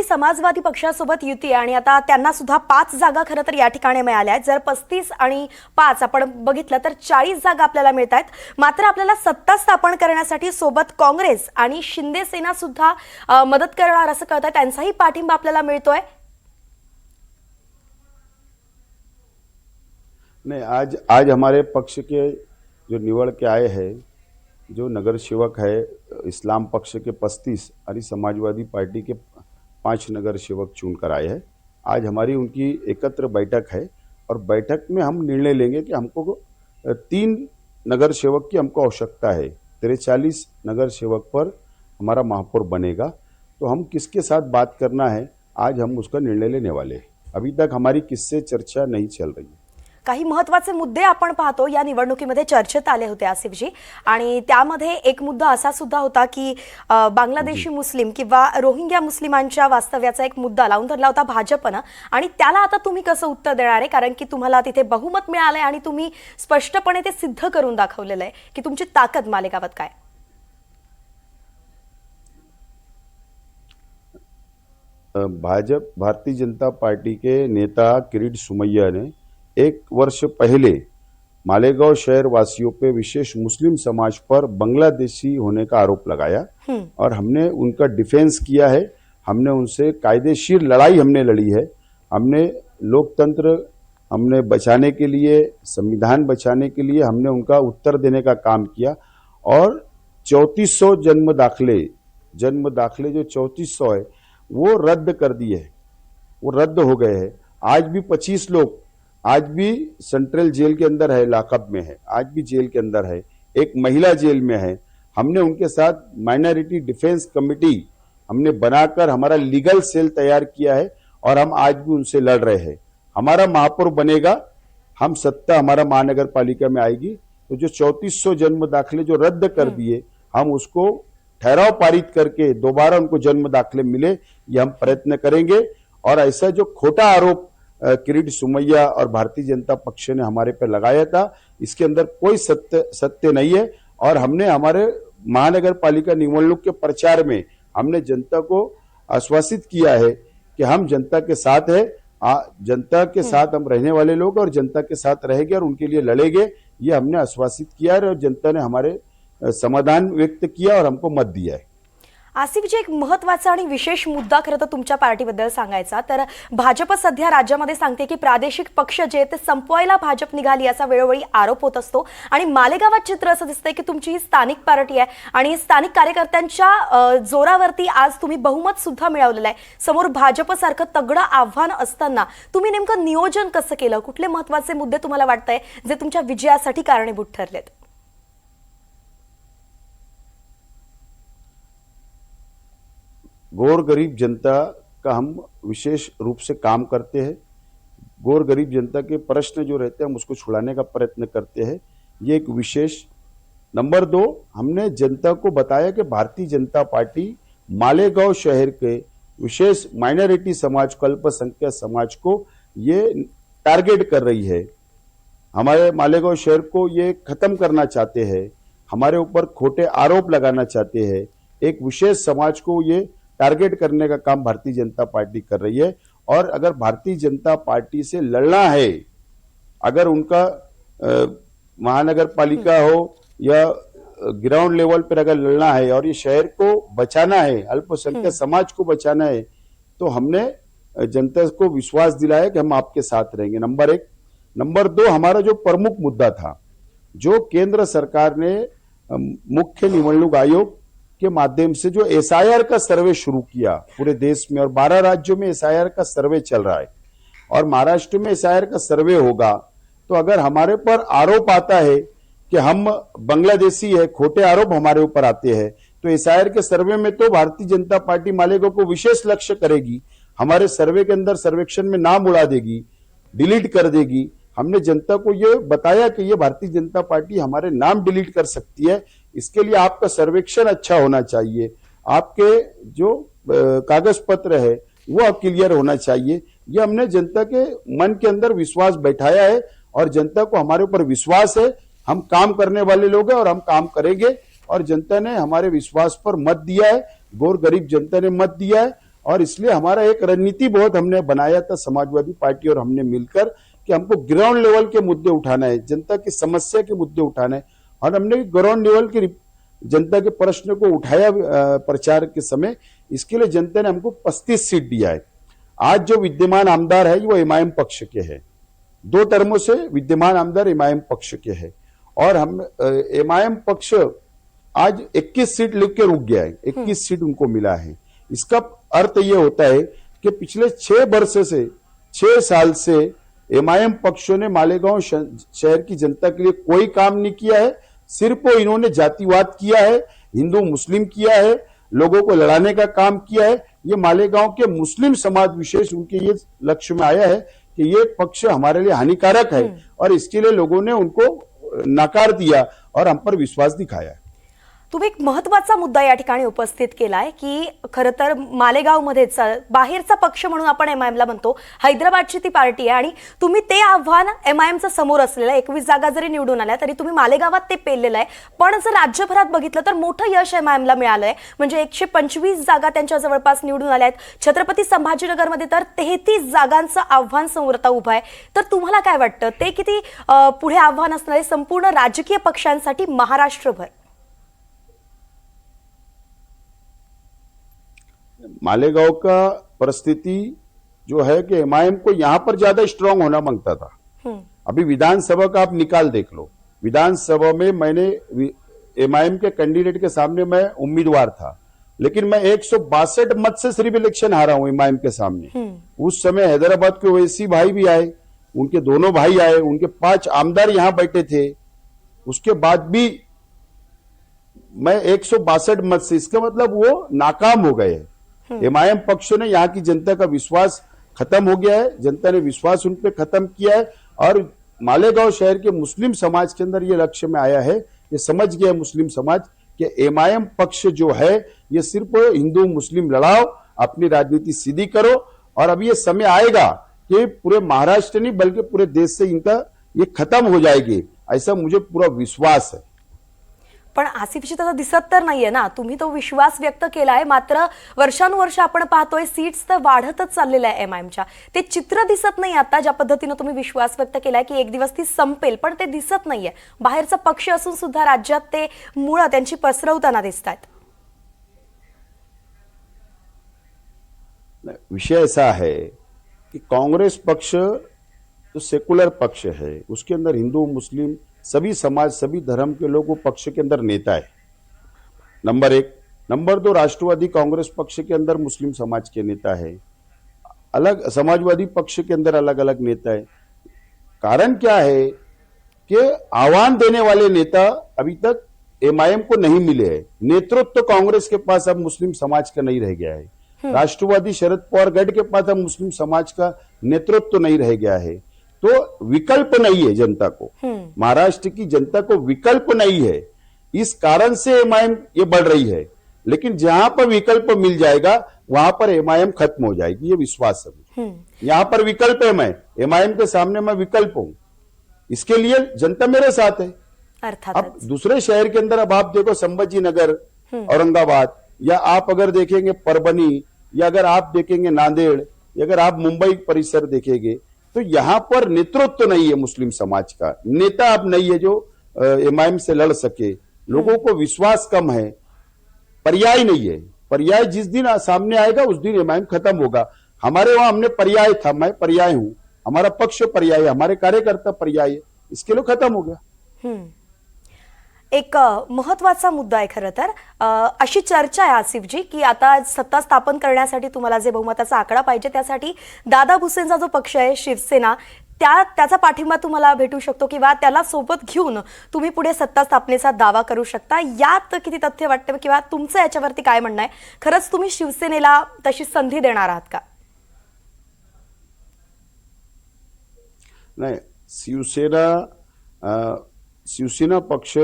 समाजवादी पक्षासोबत युती आणि आता त्यांना सुद्धा 5 जागा खरं तर या ठिकाणी मिळाल्या आहेत। जर 35 आणि 5 आपण बघितलं तर 40 जागा आपल्याला मिळतात। मात्र आपल्याला सत्ता स्थापन करण्यासाठी सोबत काँग्रेस आणि शिंदे सेना सुद्धा मदत करणार असं कळतंय, त्यांचाही पाठिंबा आपल्याला मिळतोय। नहीं, आज हमारे पक्ष के जो निवड़ के आए हैं, जो नगर सेवक है इस्लाम पक्ष के 35 और समाजवादी पार्टी के 5 नगर सेवक चुनकर आए हैं। आज हमारी उनकी एकत्र बैठक है और बैठक में हम निर्णय लेंगे कि हमको 3 नगर सेवक की हमको आवश्यकता है। 43 नगर सेवक पर हमारा महापौर बनेगा, तो हम किसके साथ बात करना है आज हम उसका निर्णय लेने वाले हैं। अभी तक हमारी किससे चर्चा नहीं चल रही है। काही महत्त्वाचे मुद्दे आपण पाहतो या निवडणुकीमध्ये चर्चेत आले होते आसिफजी, आणि त्यामध्ये एक मुद्दा असा सुद्धा होता की बांगलादेशी मुस्लिम किंवा रोहिंग्या मुस्लिमांच्या वास्तव्याचा एक मुद्दा लावून धरला होता भाजपनं, आणि त्याला आता तुम्ही कसं उत्तर देणार आहे? कारण की तुम्हाला तिथे बहुमत मिळालंय आणि तुम्ही स्पष्टपणे ते सिद्ध करून दाखवलेलं आहे की तुमची ताकद मालेगावात काय। भारतीय जनता पार्टी के नेता किरीट सोमैया ने 1 वर्ष पहले मालेगांव शहर वासियों पे विशेष मुस्लिम समाज पर बांग्लादेशी होने का आरोप लगाया और हमने उनका डिफेंस किया है। हमने उनसे कायदेशीर लड़ाई हमने लड़ी है। हमने लोकतंत्र हमने बचाने के लिए, संविधान बचाने के लिए हमने उनका उत्तर देने का काम किया और 3400 जन्म दाखले जो 3400 है वो रद्द कर दिए हैं, वो रद्द हो गए हैं। आज भी 25 लोग आज भी सेंट्रल जेल के अंदर है, लॉकअप में है, आज भी जेल के अंदर है, एक महिला जेल में है। हमने उनके साथ माइनॉरिटी डिफेंस कमेटी हमने बनाकर हमारा लीगल सेल तैयार किया है और हम आज भी उनसे लड़ रहे हैं। हमारा महापौर बनेगा, हम सत्ता हमारा महानगर पालिका में आएगी, तो जो 3400 जन्म दाखिले जो रद्द कर दिए हम उसको ठहराव पारित करके दोबारा उनको जन्म दाखिले मिले, ये हम प्रयत्न करेंगे। और ऐसा जो खोटा आरोप किरीट सोमैया और भारतीय जनता पक्ष ने हमारे पे लगाया था, इसके अंदर कोई सत्य नहीं है। और हमने हमारे महानगर पालिका निवडणूक के प्रचार में हमने जनता को आश्वासित किया है कि हम जनता के साथ है, जनता के साथ हम रहने वाले लोग और जनता के साथ रहेंगे और उनके लिए लड़ेंगे, ये हमने आश्वासित किया है और जनता ने हमारे समाधान व्यक्त किया और हमको मत दिया है। आसिफजी, एक महत्त्वाचा आणि विशेष मुद्दा खरं तर तुमच्या पार्टीबद्दल सांगायचा तर भाजप सध्या राज्यामध्ये सांगते की प्रादेशिक पक्ष जे ते संपवायला भाजप निघाली असा वेळोवेळी आरोप होत असतो, आणि मालेगावात चित्र असं दिसतंय की तुमची ही स्थानिक पार्टी आहे आणि स्थानिक कार्यकर्त्यांच्या जोरावरती आज तुम्ही बहुमत सुद्धा मिळवलेलं आहे। समोर भाजप सारखं तगडं आव्हान असताना तुम्ही नेमकं नियोजन कसं केलं? कुठले महत्त्वाचे मुद्दे तुम्हाला वाटतंय जे तुमच्या विजयासाठी कारणीभूत ठरलेत? गौर गरीब जनता का हम विशेष रूप से काम करते हैं। गौर गरीब जनता के प्रश्न जो रहते हैं हम उसको छुड़ाने का प्रयत्न करते हैं, ये एक विशेष। नंबर 2, हमने जनता को बताया कि भारतीय जनता पार्टी मालेगांव शहर के विशेष माइनॉरिटी समाज को, अल्पसंख्यक समाज को ये टारगेट कर रही है। हमारे मालेगांव शहर को ये खत्म करना चाहते हैं, हमारे ऊपर खोटे आरोप लगाना चाहते हैं। एक विशेष समाज को ये टारगेट करने का काम भारतीय जनता पार्टी कर रही है। और अगर भारतीय जनता पार्टी से लड़ना है, अगर उनका महानगर पालिका हो या ग्राउंड लेवल पर अगर लड़ना है और ये शहर को बचाना है, अल्पसंख्यक समाज को बचाना है, तो हमने जनता को विश्वास दिलाया कि हम आपके साथ रहेंगे। नंबर 1। नंबर 2, हमारा जो प्रमुख मुद्दा था, जो केंद्र सरकार ने मुख्य निवडणूक आयोग के माध्यम से जो एसआईआर का सर्वे शुरू किया पूरे देश में, और 12 राज्यों में एसआईआर का सर्वे चल रहा है और महाराष्ट्र में एसआईआर का सर्वे होगा, तो अगर हमारे पर आरोप आता है कि हम बांग्लादेशी है, खोटे आरोप हमारे ऊपर आते हैं, तो एसआईआर के सर्वे में तो भारतीय जनता पार्टी मालेगांव को विशेष लक्ष्य करेगी, हमारे सर्वे के अंदर सर्वेक्षण में नाम उड़ा देगी, डिलीट कर देगी। हमने जनता को ये बताया कि ये भारतीय जनता पार्टी हमारे नाम डिलीट कर सकती है, इसके लिए आपका सर्वेक्षण अच्छा होना चाहिए, आपके जो कागज पत्र है वो क्लियर होना चाहिए। ये हमने जनता के मन के अंदर विश्वास बैठाया है और जनता को हमारे ऊपर विश्वास है। हम काम करने वाले लोग हैं और हम काम करेंगे और जनता ने हमारे विश्वास पर मत दिया है, गौर गरीब जनता ने मत दिया है और इसलिए हमारा एक रणनीति बहुत हमने बनाया था समाजवादी पार्टी और हमने मिलकर कि हमको ग्राउंड लेवल के मुद्दे उठाना है, जनता की समस्या के मुद्दे उठाना है। और हमने ग्राउंड लेवल की जनता के प्रश्न को उठाया प्रचार के समय। इसके लिए जनता ने हमको 35 सीट दिया है। आज जो विद्यमान आमदार है वो एमआईएम पक्ष के हैं, 2 टर्मों से विद्यमान आमदार एमआईएम पक्ष के हैं। और हम एमआईएम पक्ष आज 21 सीट लेके रुक गया है, 21 सीट उनको मिला है। इसका अर्थ ये होता है कि पिछले 6 साल से एमआईएम पक्षों ने मालेगांव शहर की जनता के लिए कोई काम नहीं किया है। सिर्फ वो इन्होंने जातिवाद किया है, हिंदू मुस्लिम किया है, लोगों को लड़ाने का काम किया है। ये मालेगांव के मुस्लिम समाज विशेष उनके ये लक्ष्य में आया है कि ये पक्ष हमारे लिए हानिकारक है और इसके लिए लोगों ने उनको नकार दिया और हम पर विश्वास दिखाया। तुम्ही एक महत्वाचा मुद्दा या ठिकाणी उपस्थित केलाय की खरं तर मालेगावमध्येच बाहेरचा पक्ष म्हणून आपण एमआयएमला म्हणतो, हैदराबादची ती पार्टी आहे आणि तुम्ही ते आव्हान एमआयएमचं समोर असलेलं 21 जागा जरी निवडून आल्या तरी तुम्ही मालेगावात ते पेललेलं आहे। पण जर राज्यभरात बघितलं तर मोठं यश एमआयएमला मिळालंय, म्हणजे 125 जागा त्यांच्या जवळपास निवडून आल्या आहेत। छत्रपती संभाजीनगरमध्ये तर 33 जागांचं आव्हान समोर आता उभं आहे। तर तुम्हाला काय वाटतं ते किती पुढे आव्हान असणार आहे संपूर्ण राजकीय पक्षांसाठी महाराष्ट्रभर? मालेगांव का परिस्थिति जो है कि एमआईएम को यहां पर ज्यादा स्ट्रांग होना मांगता था। अभी विधानसभा का आप निकाल देख लो, विधानसभा में मैंने एमआईएम के कैंडिडेट के सामने मैं उम्मीदवार था, लेकिन मैं 162 मत से सिर्फ इलेक्शन हारा हूं एमआईएम के सामने। उस समय हैदराबाद के ओवैसी भाई भी आए, उनके दोनों भाई आए, उनके 5 आमदार यहां बैठे थे। उसके बाद भी मैं 162 मत से, इसका मतलब वो नाकाम हो गए। एमआईएम पक्ष ने यहाँ की जनता का विश्वास खत्म हो गया है, जनता ने विश्वास उन पे खत्म किया है। और मालेगांव शहर के मुस्लिम समाज के अंदर ये लक्ष्य में आया है, ये समझ गया मुस्लिम समाज कि एमआईएम पक्ष जो है ये सिर्फ हिंदू मुस्लिम लड़ाओ, अपनी राजनीति सीधी करो। और अब ये समय आएगा कि पूरे महाराष्ट्र नहीं बल्कि पूरे देश से इनका ये खत्म हो जाएगी, ऐसा मुझे पूरा विश्वास है। पण आसिफजी तसं दिसत तर नाहीये ना, तुम्ही तो विश्वास व्यक्त केलाय, मात्र वर्षानुवर्ष आपण पाहतोय सीट्स तर वाढतच चाललेल्या आहे एमआयएमच्या। ते चित्र दिसत नाही आता, ज्या पद्धतीने तुम्ही विश्वास व्यक्त केलाय की एक दिवस ती संपेल, पण ते दिसत नाहीये। बाहेरचा पक्ष असून सुद्धा राज्यात ते मुळं त्यांची पसरवताना दिसतात। विषय ऐसा है कि कांग्रेस पक्ष जो सेकुलर पक्ष है, उसके अंदर हिंदू मुस्लिम सभी समाज सभी धर्म के लोग वो पक्ष के अंदर नेता है, नंबर 1। नंबर 2, राष्ट्रवादी कांग्रेस पक्ष के अंदर मुस्लिम समाज के नेता है, अलग समाजवादी पक्ष के अंदर अलग अलग नेता है। कारण क्या है कि आह्वान देने वाले नेता अभी तक एमआईएम को नहीं मिले हैं। नेतृत्व तो कांग्रेस के पास अब मुस्लिम समाज का नहीं रह गया है। राष्ट्रवादी शरद पवार गढ़ के पास अब मुस्लिम समाज का नेतृत्व तो नहीं रह गया है। तो विकल्प नहीं है जनता को, महाराष्ट्र की जनता को विकल्प नहीं है। इस कारण से एमआईएम ये बढ़ रही है, लेकिन जहां पर विकल्प मिल जाएगा वहां पर एमआईएम खत्म हो जाएगी, ये विश्वास है मुझे। यहां पर विकल्प है, मैं एमआईएम के सामने मैं विकल्प हूं, इसके लिए जनता मेरे साथ है। अब दूसरे शहर के अंदर अब आप देखो संभाजीनगर, औरंगाबाद, या आप अगर देखेंगे परभनी, या अगर आप देखेंगे नांदेड़, या अगर आप मुंबई परिसर देखेंगे, तो यहां पर नेतृत्व नहीं है मुस्लिम समाज का, नेता अब नहीं है जो एमआईएम से लड़ सके। लोगों को विश्वास कम है, पर्याय नहीं है। पर्याय जिस दिन सामने आएगा उस दिन एमआईएम खत्म होगा। हमारे वहां हमने पर्याय था, मैं पर्याय हूं, हमारा पक्ष पर्याय है, हमारे कार्यकर्ता पर्याय है, इसके लिए खत्म हो गया। एक महत्वाचा मुद्दा आहे खरं तर। अशी चर्चा आहे आसिफजी की आता सत्ता स्थापन करण्यासाठी तुम्हाला जे बहुमताचा आकडा पाहिजे त्यासाठी दादा भुसेंचा जो पक्ष आहे शिवसेना, त्याचा पाठिंबा तुम्हाला भेटू शकतो किंवा त्याला सोबत घेऊन तुम्ही पुढे सत्ता स्थापनेचा दावा करू शकता। यात किती तथ्य वाटतं किंवा तुमचं याच्यावरती काय म्हणणं आहे? खरंच तुम्ही शिवसेनेला तशी संधी देणार आहात का? नहीं, शिवसेना पक्ष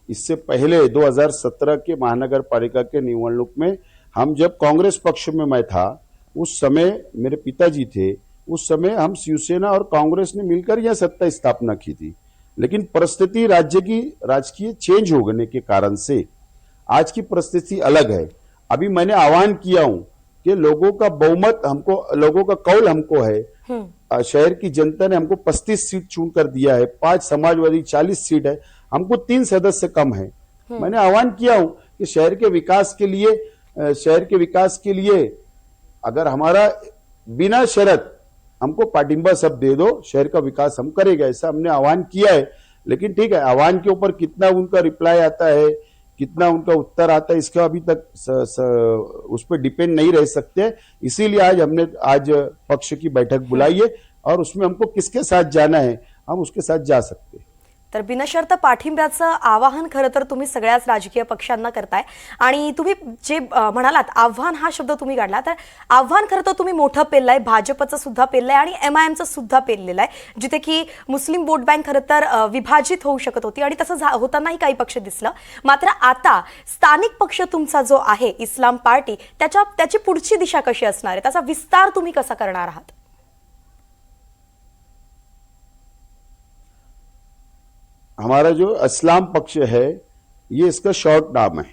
इससे पहले 2017 के महानगर पालिका के निवडणूक में हम जब कांग्रेस पक्ष में मैं था, उस समय मेरे पिताजी थे, उस समय हम शिवसेना और कांग्रेस ने मिलकर यह सत्ता स्थापना की थी। लेकिन परिस्थिति राज्य की राजकीय चेंज होने के कारण से आज की परिस्थिति अलग है। अभी मैंने आह्वान किया हूं कि लोगों का बहुमत हमको, लोगों का कौल हमको है। शहर की जनता ने हमको 35 सीट चुन कर दिया है, 5 समाजवादी, 40 सीट है, हमको 3 सदस्य कम है। मैंने आह्वान किया हूं कि शहर के विकास के लिए अगर हमारा बिना शर्त हमको पाटिंबा सब दे दो, शहर का विकास हम करेगा, ऐसा हमने आह्वान किया है। लेकिन ठीक है, आह्वान के ऊपर कितना उनका रिप्लाई आता है, कितना उनका उत्तर आता है, इसका अभी तक उस पर डिपेंड नहीं रह सकते। इसीलिए आज हमने पक्ष की बैठक बुलाई है और उसमें हमको किसके साथ जाना है, हम उसके साथ जा सकते हैं। तर बिनशर्त पाठिंब्याचं आवाहन खरं तर तुम्ही सगळ्याच राजकीय पक्षांना करताय आणि तुम्ही जे म्हणालात आव्हान हा शब्द तुम्ही काढला, तर आव्हान खरं तर तुम्ही मोठं पेललंय, भाजपचं सुद्धा पेललंय आणि MIMचं सुद्धा पेललेलं आहे, जिथे की मुस्लिम वोट बँक खरं तर विभाजित होऊ शकत होती आणि तसं होतानाही काही पक्ष दिसलं। मात्र आता स्थानिक पक्ष तुमचा जो आहे इस्लाम पार्टी, त्याची पुढची दिशा कशी असणार आहे, त्याचा विस्तार तुम्ही कसा करणार आहात? हमारा जो इस्लाम पक्ष है, ये इसका शॉर्ट नाम है।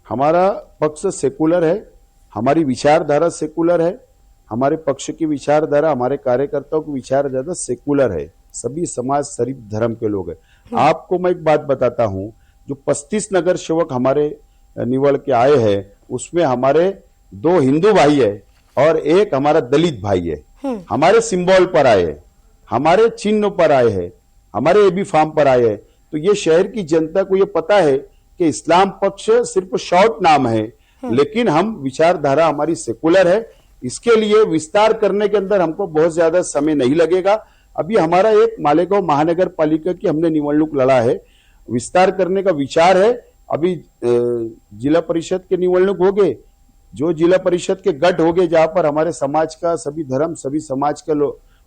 हमारा पक्ष सेकुलर है, हमारी विचारधारा सेकुलर है, हमारे पक्ष की विचारधारा, हमारे कार्यकर्ताओं की विचारधारा सेकुलर है, सभी समाज शरीफ धर्म के लोग हैं। आपको मैं एक बात बताता हूं, जो 35 नगर सेवक हमारे निवड़ के आए हैं, उसमें हमारे 2 हिंदू भाई है और एक हमारा दलित भाई है। हमारे सिंबल पर आए हैं, हमारे चिन्ह पर आए हैं, हमारे एबी फार्म पर आए हैं। तो ये शहर की जनता को ये पता है कि इस्लाम पक्ष सिर्फ शॉर्ट नाम है, लेकिन हम विचारधारा हमारी सेकुलर है। इसके लिए विस्तार करने के अंदर हमको बहुत ज्यादा समय नहीं लगेगा। अभी हमारा एक मालेगांव महानगर पालिका की हमने निवडणूक लड़ा है, विस्तार करने का विचार है। अभी जिला परिषद के निवडणूक हो गए, जो जिला परिषद के गट हो गए, जहां पर हमारे समाज का सभी धर्म, सभी समाज का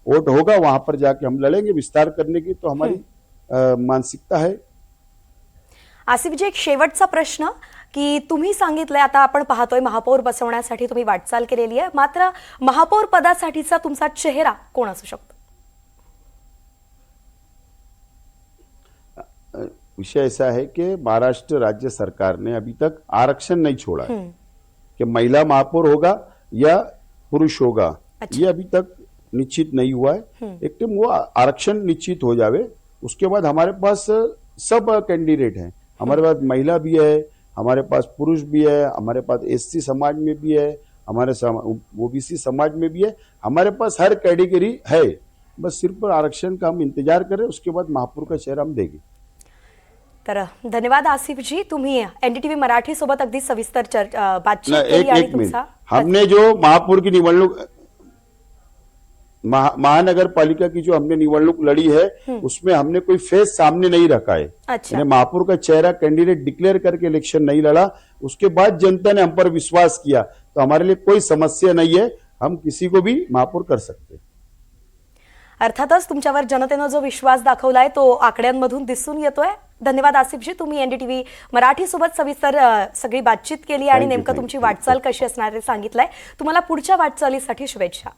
वोट होगा, वहां पर जाके हम लड़ेंगे। विस्तार करने की तो हमारी मानसिकता है। आसिफजी, एक शेवटचा प्रश्न की तुम्ही सांगितलंय, आता आपण पाहतोय महापौर बसवण्यासाठी तुम्ही वाटचाल केलेली आहे, मात्र महापौर पदासाठीचा तुमचा चेहरा कोण असू शकतो? विषय ऐसा है कि महाराष्ट्र राज्य सरकार ने अभी तक आरक्षण नहीं छोड़ा है कि महिला महापौर होगा या पुरुष होगा। ये अभी तक निश्चित नहीं हुआ है। एक टाइम वो आरक्षण निश्चित हो जावे, उसके बाद हमारे पास सब कैंडिडेट हैं। हमारे पास महिला भी है, हमारे पास पुरुष भी है, हमारे पास SC समाज में भी है, हमारे OBC समाज में भी है, हमारे पास हर कैटेगरी है। बस सिर्फ आरक्षण का हम इंतजार करें, उसके बाद महापौर का चेहरा हम देंगे। तर धन्यवाद आसिफजी, तुम्ही NDTV मराठी सोबत अगदी सविस्तर बातचीत केली आणि तुमचा हमने जो महापौर की निवडणूक महानगर पालिका की जो हमने निवडणूक लड़ी है, उसमें हमने कोई फेस सामने नहीं रखा है। अच्छा। महापौर का चेहरा कैंडिडेट डिक्लेयर करके इलेक्शन नहीं लड़ा, उसके बाद जनता ने हम पर विश्वास किया, तो हमारे लिए कोई समस्या नहीं है, हम किसी को भी महापौर कर सकते हैं। अर्थातच तुमच्यावर जनतेनं जो विश्वास दाखवलाय तो आकड्यांमधून दिसून येतोय। धन्यवाद आसिफजी, तुम्ही NDTV मराठी सोबत सविस्तर सगळी बातचीत केली आणि नेमकं तुमची वाटचाल कशी असणार हे सांगितलंय। तुम्हाला पुढच्या वाटचालीसाठी शुभेच्छा।